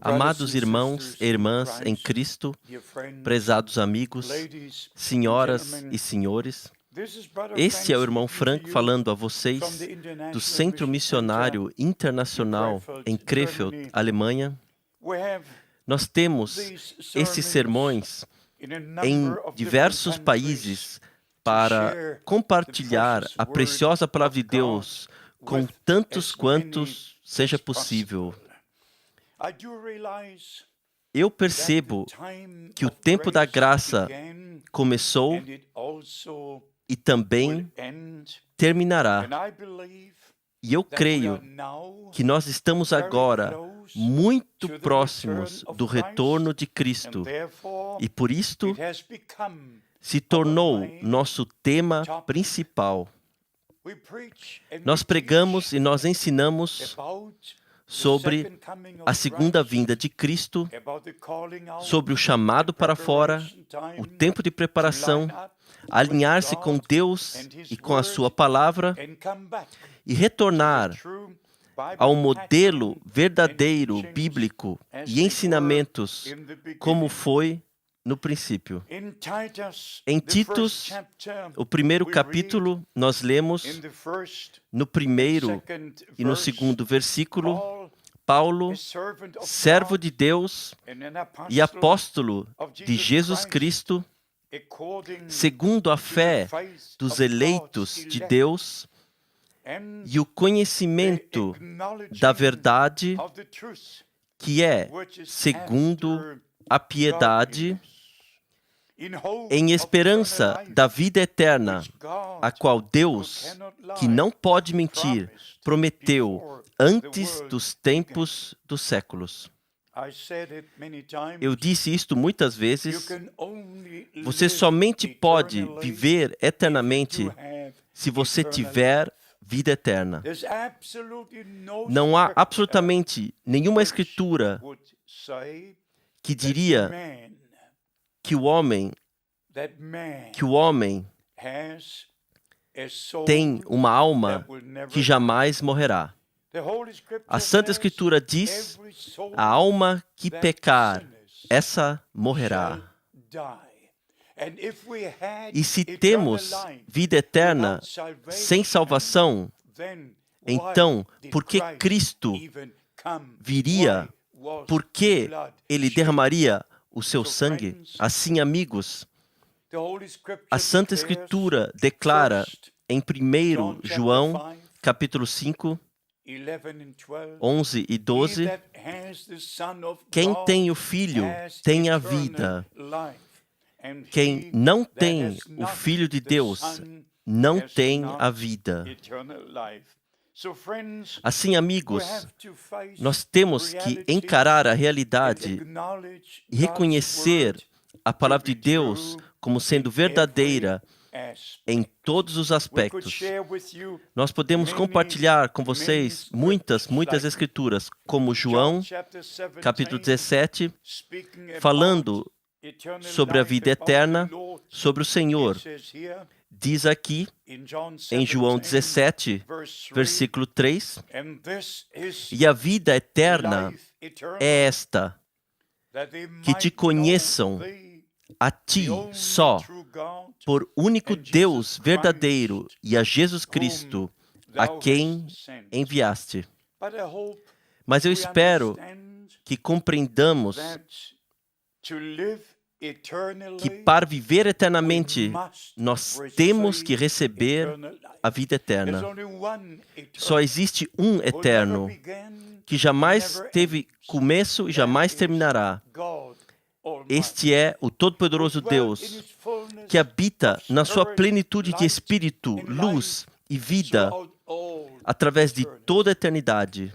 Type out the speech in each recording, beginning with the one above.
Amados irmãos e irmãs em Cristo, prezados amigos, senhoras e senhores, este é o irmão Frank falando a vocês do Centro Missionário Internacional em Krefeld, Alemanha. Nós temos esses sermões em diversos países para compartilhar a preciosa palavra de Deus com tantos quantos seja possível. Eu percebo que o tempo da graça começou e também terminará. E eu creio que nós estamos agora muito próximos do retorno de Cristo. E por isto se tornou nosso tema principal. Nós pregamos e nós ensinamos sobre a segunda vinda de Cristo, sobre o chamado para fora, o tempo de preparação, alinhar-se com Deus e com a sua palavra e retornar ao modelo verdadeiro, bíblico e ensinamentos como foi no princípio. Em Titus, o primeiro capítulo, nós lemos no primeiro e no segundo versículo, Paulo, servo de Deus e apóstolo de Jesus Cristo, segundo a fé dos eleitos de Deus e o conhecimento da verdade, que é segundo a piedade, em esperança da vida eterna, a qual Deus, que não pode mentir, prometeu antes dos tempos dos séculos. Eu disse isto muitas vezes. Você somente pode viver eternamente se você tiver vida eterna. Não há absolutamente nenhuma escritura que diria que o homem tem uma alma que jamais morrerá. A Santa Escritura diz: a alma que pecar, essa morrerá. E se temos vida eterna sem salvação, então, por que Cristo viria? Por que Ele derramaria o seu sangue? Assim, amigos, a Santa Escritura declara em 1 João, capítulo 5, 11 e 12, quem tem o Filho tem a vida. Quem não tem o Filho de Deus não tem a vida. Assim, amigos, nós temos que encarar a realidade e reconhecer a palavra de Deus como sendo verdadeira em todos os aspectos. Nós podemos compartilhar com vocês muitas escrituras, como João, capítulo 17, falando sobre a vida eterna, sobre o Senhor. Diz aqui, em João 17, versículo 3, e a vida eterna é esta, que te conheçam a ti só, por único Deus verdadeiro e a Jesus Cristo, a quem enviaste. Mas eu espero que compreendamos que para viver eternamente, nós temos que receber a vida eterna. Só existe um eterno, que jamais teve começo e jamais terminará. Este é o Todo-Poderoso Deus, que habita na sua plenitude de espírito, luz e vida, através de toda a eternidade.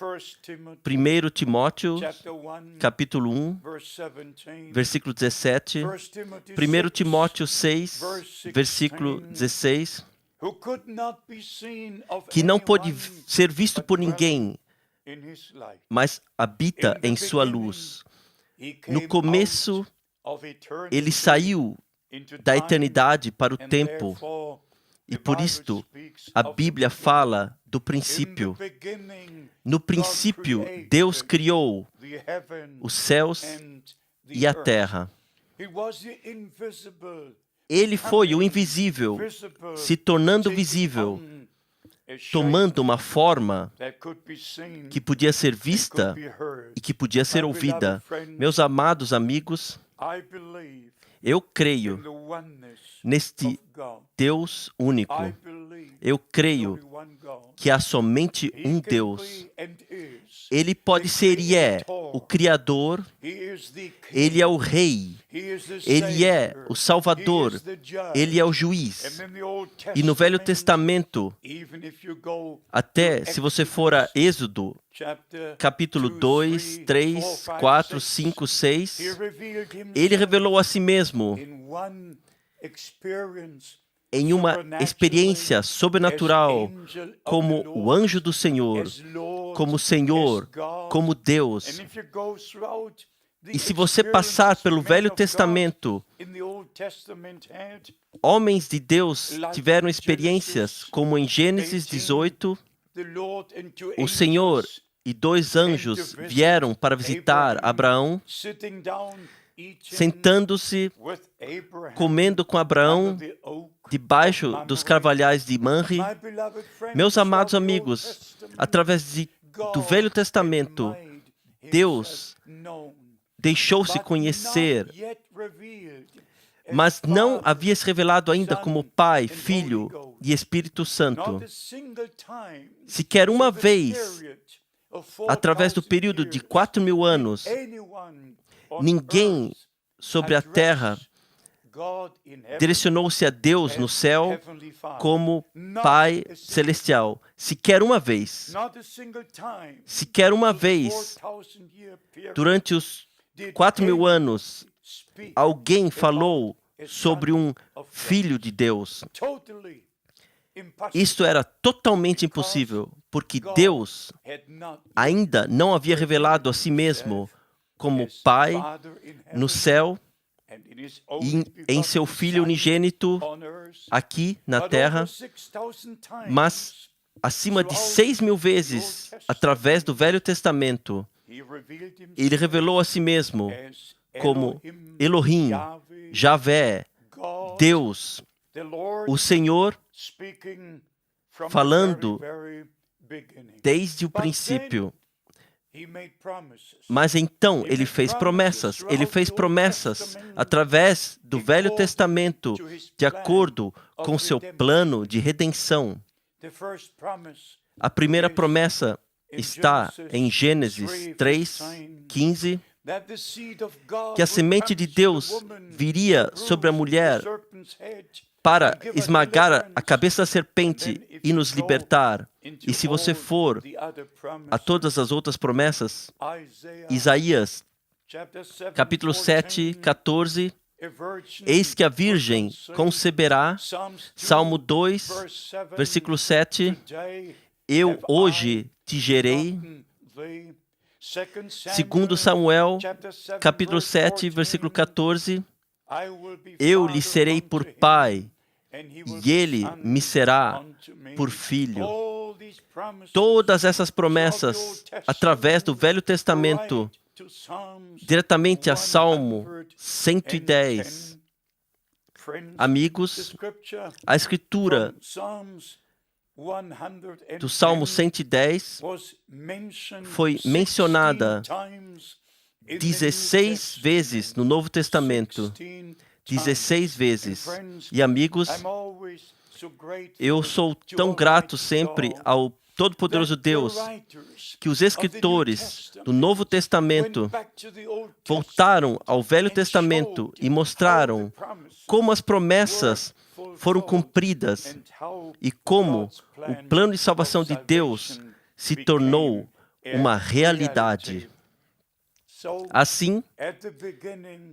1 Timóteo, capítulo 1, versículo 17, 1 Timóteo 6, versículo 16, que não pode ser visto por ninguém, mas habita em sua luz. No começo, ele saiu da eternidade para o tempo, e por isto a Bíblia fala do princípio. No princípio, Deus criou os céus e a terra. Ele foi o invisível, se tornando visível, tomando uma forma que podia ser vista e que podia ser ouvida. Meus amados amigos, eu creio neste Deus único. Eu creio que há somente um Deus. Ele pode ser e é o Criador, Ele é o Rei, Ele é o Salvador, Ele é o Juiz. E no Velho Testamento, até se você for a Êxodo, capítulo 2, 3, 4, 5, 6, Ele revelou a si mesmo em uma experiência sobrenatural como o anjo do Senhor, como Senhor, como Deus. E se você passar pelo Velho Testamento, homens de Deus tiveram experiências, como em Gênesis 18, o Senhor e 2 anjos vieram para visitar Abraão, sentando-se, comendo com Abraão, debaixo dos carvalhais de Manre. Meus amados amigos, através do Velho Testamento, Deus deixou-se conhecer, mas não havia se revelado ainda como Pai, Filho e Espírito Santo. Sequer uma vez, através do período de 4.000 anos, ninguém sobre a terra direcionou-se a Deus no céu como Pai Celestial. Sequer uma vez. Sequer uma vez, durante os 4.000 anos, alguém falou sobre um Filho de Deus. Isto era totalmente impossível, porque Deus ainda não havia revelado a si mesmo como Pai no céu e em seu Filho unigênito aqui na terra, mas acima de 6.000 vezes, através do Velho Testamento, Ele revelou a si mesmo como Elohim, Javé, Deus, o Senhor, falando desde o princípio. Mas então Ele fez promessas. Ele fez promessas através do Velho Testamento, de acordo com seu plano de redenção. A primeira promessa está em Gênesis 3:15, que a semente de Deus viria sobre a mulher para esmagar a cabeça da serpente e nos libertar. E se você for a todas as outras promessas, Isaías, capítulo 7, 14, eis que a virgem conceberá, Salmo 2, versículo 7, eu hoje te gerei. Segundo Samuel, capítulo 7, versículo 14, eu lhe serei por pai, e ele me será por filho. Todas essas promessas, através do Velho Testamento, diretamente a Salmo 110. Amigos, a Escritura do Salmo 110 foi mencionada 16 vezes no Novo Testamento. 16 vezes. E amigos, eu sou tão grato sempre ao Todo-Poderoso Deus que os escritores do Novo Testamento voltaram ao Velho Testamento e mostraram como as promessas foram cumpridas e como o plano de salvação de Deus se tornou uma realidade. Assim,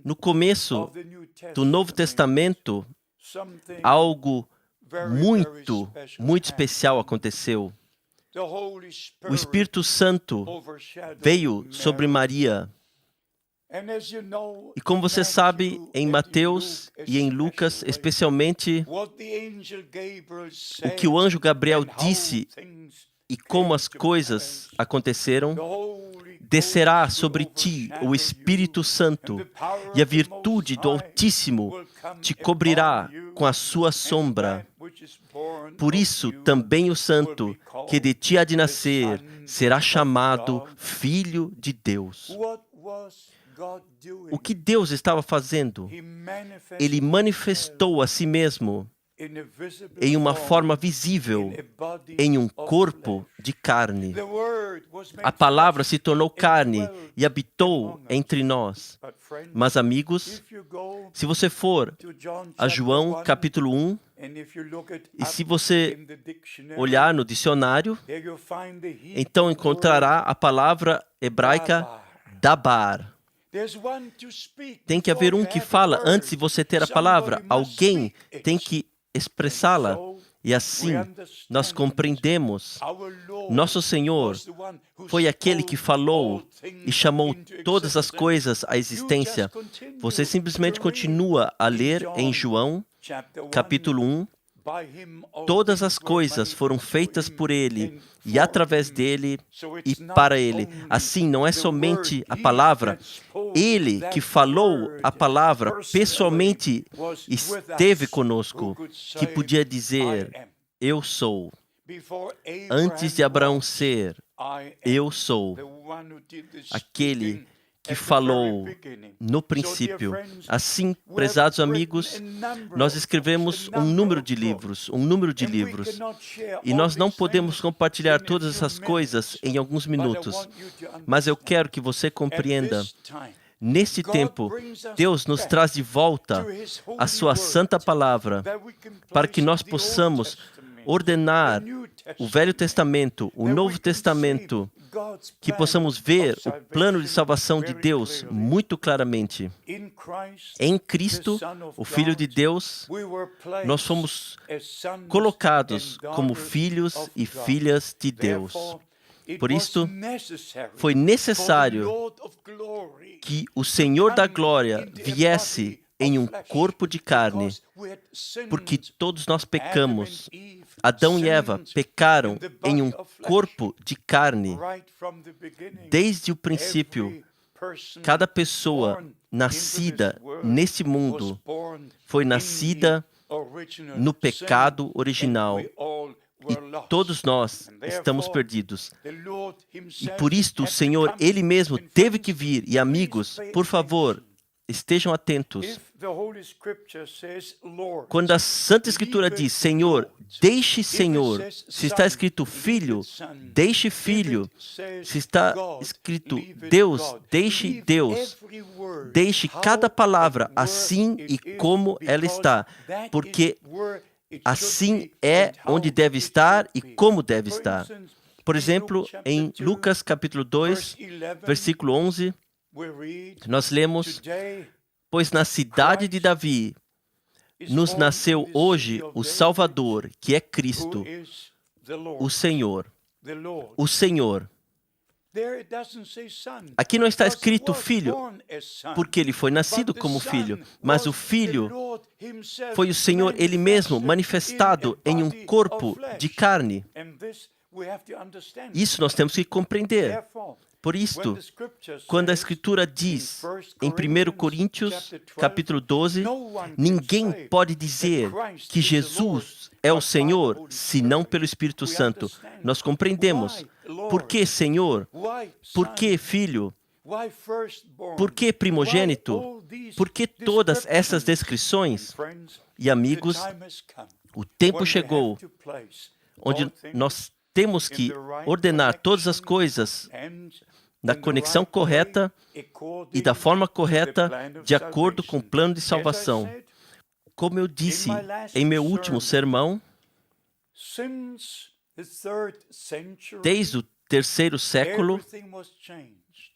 no começo do Novo Testamento, algo muito especial aconteceu. O Espírito Santo veio sobre Maria. E como você sabe, em Mateus e em Lucas, especialmente, o que o anjo Gabriel disse e como as coisas aconteceram, descerá sobre ti o Espírito Santo, e a virtude do Altíssimo te cobrirá com a sua sombra. Por isso, também o santo que de ti há de nascer será chamado Filho de Deus. O que Deus estava fazendo? Ele manifestou a si mesmo em uma forma visível, em um corpo de carne. A palavra se tornou carne e habitou entre nós. Mas, amigos, se você for a João capítulo 1, e se você olhar no dicionário, então encontrará a palavra hebraica dabar. Tem que haver um que fala antes de você ter a palavra. Alguém tem que expressá-la. E assim nós compreendemos. Nosso Senhor foi aquele que falou e chamou todas as coisas à existência. Você simplesmente continua a ler em João, capítulo 1. Todas as coisas foram feitas por Ele e através dele e para Ele. Assim, não é somente a palavra. Ele que falou a palavra pessoalmente esteve conosco, que podia dizer, eu sou. Antes de Abraão ser, eu sou. Aquele que falou no princípio. Assim, prezados amigos, nós escrevemos um número de livros, e nós não podemos compartilhar todas essas coisas em alguns minutos, mas eu quero que você compreenda. Nesse tempo, Deus nos traz de volta a sua santa palavra, para que nós possamos ordenar o Velho Testamento, o Novo Testamento, que possamos ver o plano de salvação de Deus muito claramente. Em Cristo, o Filho de Deus, nós fomos colocados como filhos e filhas de Deus. Por isso, foi necessário que o Senhor da Glória viesse em um corpo de carne, porque todos nós pecamos. Adão e Eva pecaram em um corpo de carne. Desde o princípio, cada pessoa nascida nesse mundo foi nascida no pecado original. E todos nós estamos perdidos. E por isto o Senhor, Ele mesmo, teve que vir. E amigos, por favor, estejam atentos. Quando a Santa Escritura diz, Senhor, deixe Senhor. Se está escrito Filho, deixe Filho. Se está escrito Deus, deixe Deus. Deixe cada palavra assim e como ela está. Porque assim é onde deve estar e como deve estar. Por exemplo, em Lucas capítulo 2, versículo 11, nós lemos, pois na cidade de Davi nos nasceu hoje o Salvador, que é Cristo, o Senhor. O Senhor. Aqui não está escrito filho, porque ele foi nascido como filho, mas o filho foi o Senhor ele mesmo manifestado em um corpo de carne. Isso nós temos que compreender. Por isto, quando a Escritura diz em 1 Coríntios, capítulo 12, ninguém pode dizer que Jesus é o Senhor, senão pelo Espírito Santo. Nós compreendemos. Por que Senhor? Por que Filho? Por que primogênito? Por que todas essas descrições? E amigos, o tempo chegou onde nós temos que ordenar todas as coisas na conexão correta e da forma correta, de acordo com o plano de salvação. Como eu disse em meu último sermão, desde o terceiro século,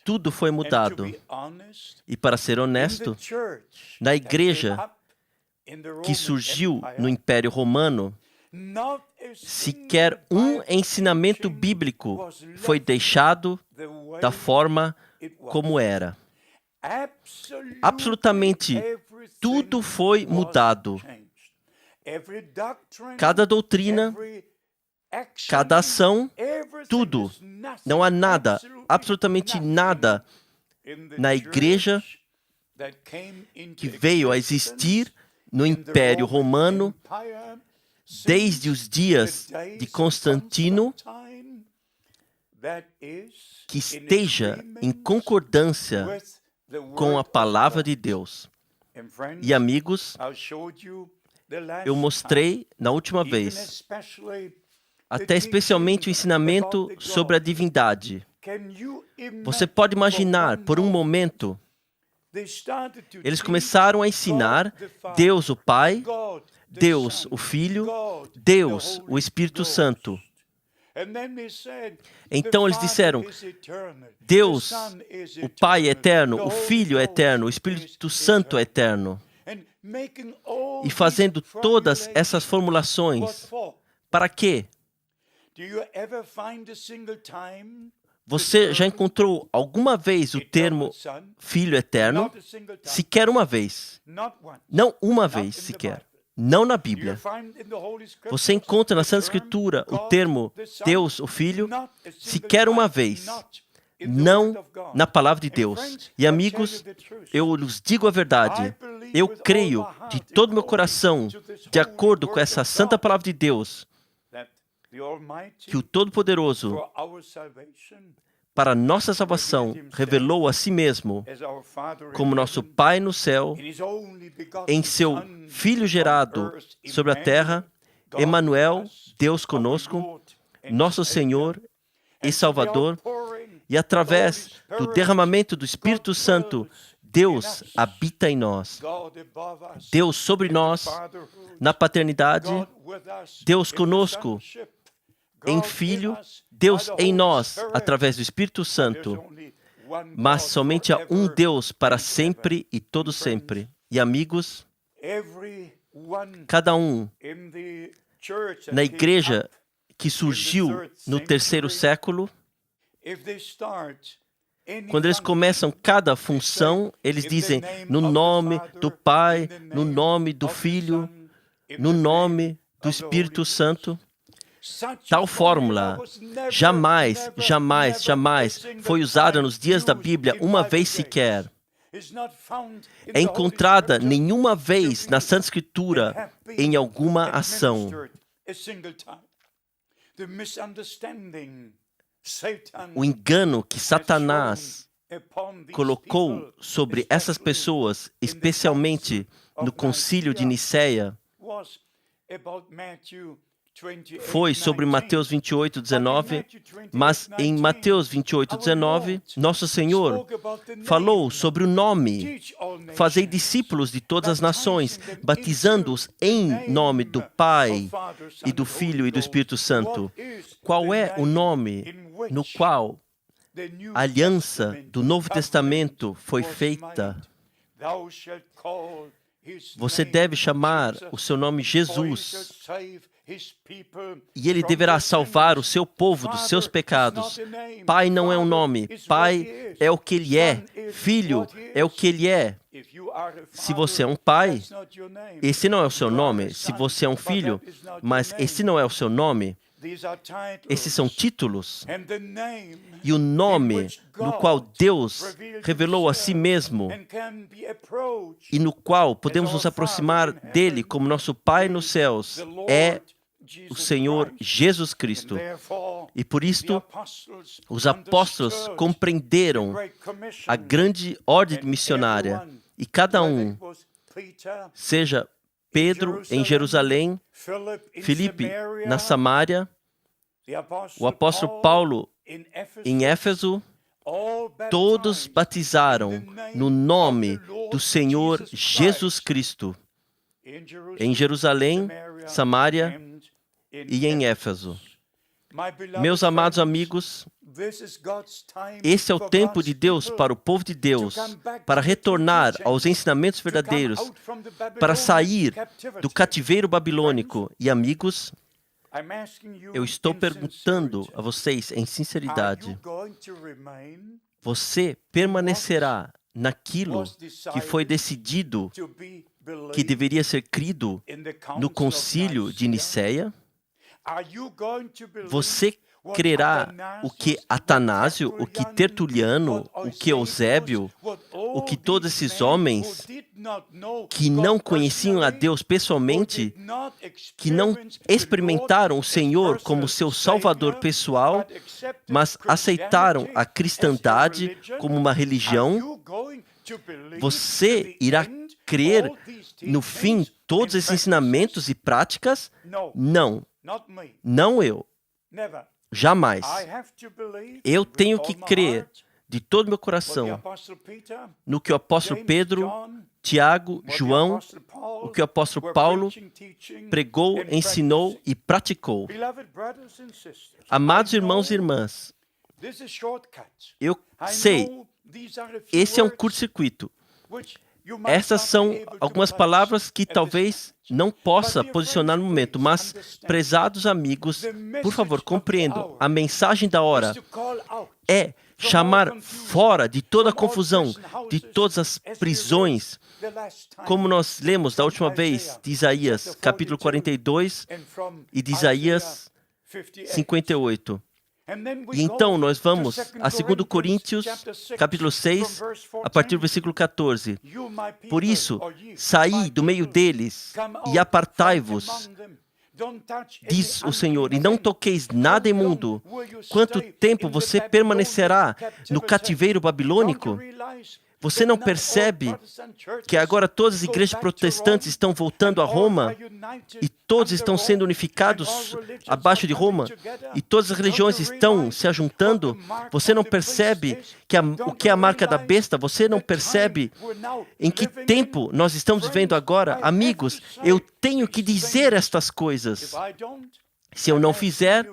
tudo foi mudado. E para ser honesto, na igreja que surgiu no Império Romano, sequer um ensinamento bíblico foi deixado da forma como era. Absolutamente tudo foi mudado. Cada doutrina, cada ação, tudo. Não há nada, absolutamente nada na igreja que veio a existir no Império Romano desde os dias de Constantino que esteja em concordância com a palavra de Deus. E amigos, eu mostrei na última vez, até especialmente o ensinamento sobre a divindade. Você pode imaginar, por um momento, eles começaram a ensinar Deus o Pai, Deus o Filho, Deus o Espírito Santo. Então eles disseram, Deus, o Pai é eterno, o Filho é eterno, o Espírito Santo é eterno. E fazendo todas essas formulações, para quê? Você já encontrou alguma vez o termo Filho Eterno? Sequer uma vez. Não uma vez sequer. Não na Bíblia. Você encontra na Santa Escritura o termo Deus, o Filho? Sequer uma vez. Não na palavra de Deus. E amigos, eu lhes digo a verdade. Eu creio de todo o meu coração, de acordo com essa santa palavra de Deus, que o Todo-Poderoso, para a nossa salvação, revelou a si mesmo como nosso Pai no céu, em seu Filho gerado sobre a terra, Emanuel, Deus conosco, nosso Senhor e Salvador, e através do derramamento do Espírito Santo, Deus habita em nós. Deus sobre nós, na paternidade, Deus conosco, em Filho, Deus em nós, através do Espírito Santo. Mas somente há um Deus para sempre e todo sempre. E amigos, cada um na igreja que surgiu no 3º século, quando eles começam cada função, eles dizem no nome do Pai, no nome do Filho, no nome do Espírito Santo. Tal fórmula jamais foi usada nos dias da Bíblia uma vez sequer. É encontrada nenhuma vez na Santa Escritura em alguma ação. O engano que Satanás colocou sobre essas pessoas, especialmente no Concílio de Nicéia, foi sobre Mateus 28, 19, mas em Mateus 28, 19, Nosso Senhor falou sobre o nome. Fazei discípulos de todas as nações, batizando-os em nome do Pai, e do Filho e do Espírito Santo. Qual é o nome no qual a aliança do Novo Testamento foi feita? Você deve chamar o seu nome Jesus. E ele deverá salvar o seu povo dos seus pecados. Pai não é um nome. Pai é o que ele é. Filho é o que ele é. Se você é um pai, esse não é o seu nome. Se você é um filho, mas esse não é o seu nome. Esses são títulos. E o nome no qual Deus revelou a si mesmo e no qual podemos nos aproximar dele como nosso Pai nos céus é o Senhor Jesus Cristo. E por isto, os apóstolos compreenderam a grande ordem missionária. E cada um, seja Pedro em Jerusalém, Filipe na Samária, o apóstolo Paulo em Éfeso, todos batizaram no nome do Senhor Jesus Cristo, em Jerusalém, Samária e em Éfeso. Meus amados amigos, esse é o tempo de Deus para o povo de Deus, para retornar aos ensinamentos verdadeiros, para sair do cativeiro babilônico. E amigos, eu estou perguntando a vocês em sinceridade, você permanecerá naquilo que foi decidido que deveria ser crido no concílio de Nicéia? Você crerá o que Atanásio, o que Tertuliano, o que Eusébio, o que todos esses homens que não conheciam a Deus pessoalmente, que não experimentaram o Senhor como seu Salvador pessoal, mas aceitaram a cristandade como uma religião, você irá crer no fim todos esses ensinamentos e práticas? Não, não eu. Jamais. Eu tenho que crer de todo meu coração no que o apóstolo Pedro, Tiago, João, o que o apóstolo Paulo pregou, ensinou e praticou. Amados irmãos e irmãs, eu sei, esse é um curto-circuito. Essas são algumas palavras que talvez não possa posicionar no momento, mas, prezados amigos, por favor, compreendam. A mensagem da hora é chamar fora de toda a confusão, de todas as prisões, como nós lemos da última vez de Isaías, capítulo 42 e de Isaías 58. E então nós vamos a 2 Coríntios, capítulo 6, a partir do versículo 14. Por isso, saí do meio deles e apartai-vos, diz o Senhor, e não toqueis nada imundo. Quanto tempo você permanecerá no cativeiro babilônico? Você não percebe que agora todas as igrejas protestantes estão voltando a Roma e todos estão sendo unificados abaixo de Roma e todas as religiões estão se ajuntando? Você não percebe o que é a marca da besta? Você não percebe em que tempo nós estamos vivendo agora? Amigos, eu tenho que dizer estas coisas. Se eu não fizer,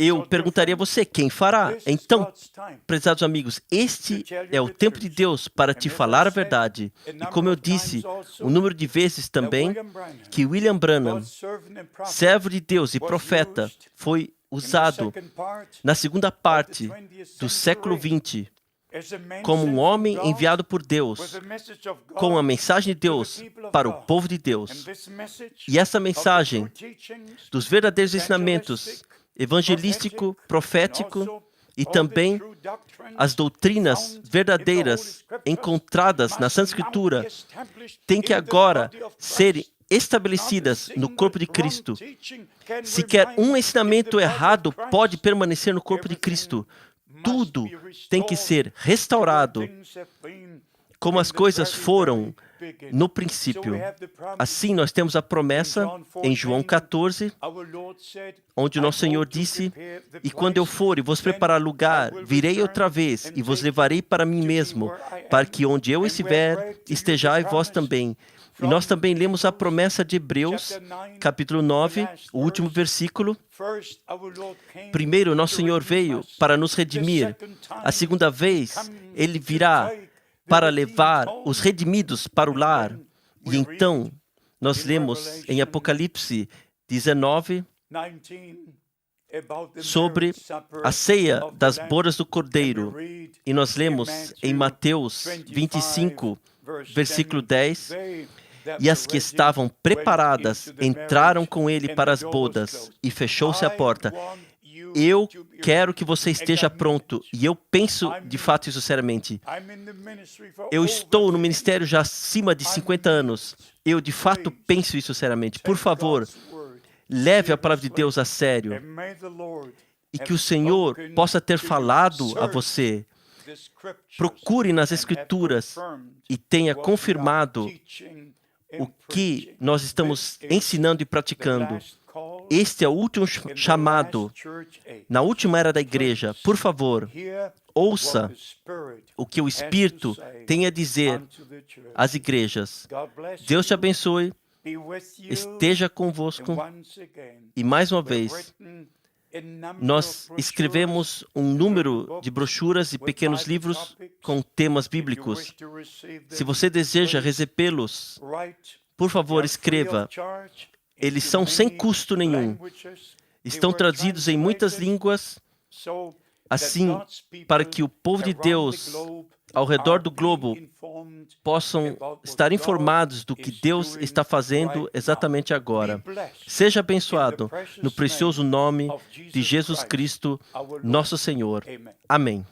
eu perguntaria a você, quem fará? Então, prezados amigos, este é o tempo de Deus para te falar a verdade. E como eu disse, o número de vezes também que William Branham, servo de Deus e profeta, foi usado na segunda parte do século XX como um homem enviado por Deus, com a mensagem de Deus para o povo de Deus. E essa mensagem dos verdadeiros ensinamentos evangelístico, profético e também as doutrinas verdadeiras encontradas na Santa Escritura têm que agora serem estabelecidas no corpo de Cristo. Sequer um ensinamento errado pode permanecer no corpo de Cristo. Tudo tem que ser restaurado como as coisas foram no princípio. Assim, nós temos a promessa em João 14, onde o nosso Senhor disse, e quando eu for e vos preparar lugar, virei outra vez e vos levarei para mim mesmo, para que onde eu estiver, estejais vós também. E nós também lemos a promessa de Hebreus, capítulo 9, o último versículo. Primeiro, nosso Senhor veio para nos redimir. A segunda vez, Ele virá para levar os redimidos para o lar. E então, nós lemos em Apocalipse 19 sobre a ceia das bodas do Cordeiro. E nós lemos em Mateus 25, versículo 10, e as que estavam preparadas entraram com ele para as bodas, e fechou-se a porta. Eu quero que você esteja pronto, e eu penso de fato isso seriamente. Eu estou no ministério já acima de 50 anos. Eu de fato penso isso seriamente. Por favor, leve a palavra de Deus a sério. E que o Senhor possa ter falado a você. Procure nas Escrituras e tenha confirmado o que nós estamos ensinando e praticando. Este é o último chamado, na última era da igreja. Por favor, ouça o que o Espírito tem a dizer às igrejas. Deus te abençoe, esteja convosco. E mais uma vez, nós escrevemos um número de brochuras e pequenos livros com temas bíblicos. Se você deseja recebê-los, por favor, escreva. Eles são sem custo nenhum. Estão traduzidos em muitas línguas. assim, para que o povo de Deus ao redor do globo possam estar informados do que Deus está fazendo exatamente agora. Seja abençoado no precioso nome de Jesus Cristo, nosso Senhor. Amém.